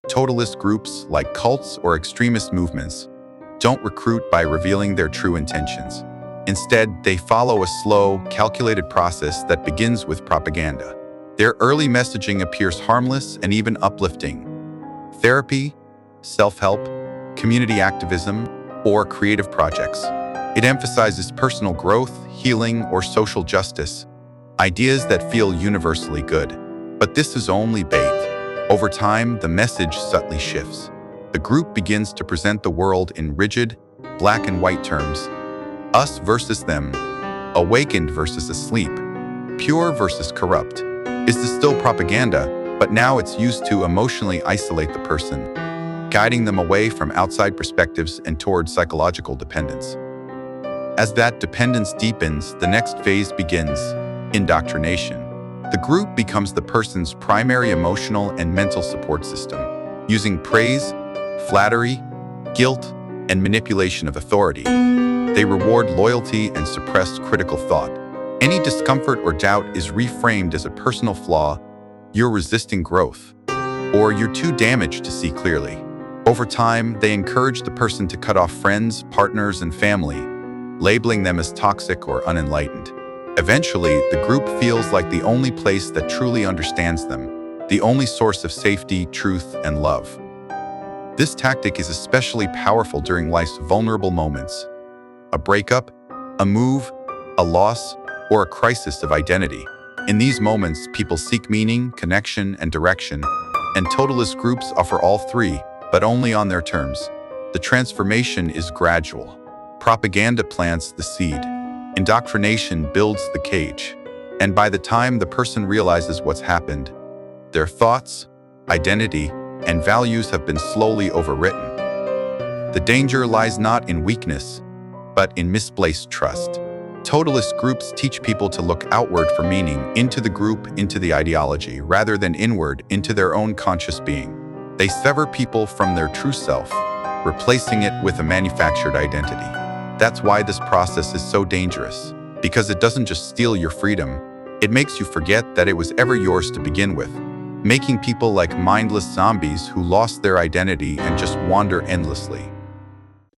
Totalist groups, like cults or extremist movements, don't recruit by revealing their true intentions. Instead, they follow a slow, calculated process that begins with propaganda. Their early messaging appears harmless and even uplifting. Therapy, self-help, community activism, or creative projects. It emphasizes personal growth, healing, or social justice, ideas that feel universally good. But this is only bait. Over time, the message subtly shifts. The group begins to present the world in rigid, black and white terms. Us versus them, awakened versus asleep, pure versus corrupt. Is this still propaganda, but now it's used to emotionally isolate the person, guiding them away from outside perspectives and toward psychological dependence. As that dependence deepens, the next phase begins: indoctrination. The group becomes the person's primary emotional and mental support system, using praise, flattery, guilt, and manipulation of authority. They reward loyalty and suppress critical thought. Any discomfort or doubt is reframed as a personal flaw: you're resisting growth, or you're too damaged to see clearly. Over time, they encourage the person to cut off friends, partners, and family, labeling them as toxic or unenlightened. Eventually, the group feels like the only place that truly understands them, the only source of safety, truth, and love. This tactic is especially powerful during life's vulnerable moments: a breakup, a move, a loss, or a crisis of identity. In these moments, people seek meaning, connection, and direction, and totalist groups offer all three, but only on their terms. The transformation is gradual. Propaganda plants the seed. Indoctrination builds the cage. And by the time the person realizes what's happened, their thoughts, identity, and values have been slowly overwritten. The danger lies not in weakness, but in misplaced trust. Totalist groups teach people to look outward for meaning, into the group, into the ideology, rather than inward, into their own conscious being. They sever people from their true self, replacing it with a manufactured identity. That's why this process is so dangerous, because it doesn't just steal your freedom, it makes you forget that it was ever yours to begin with, making people like mindless zombies who lost their identity and just wander endlessly.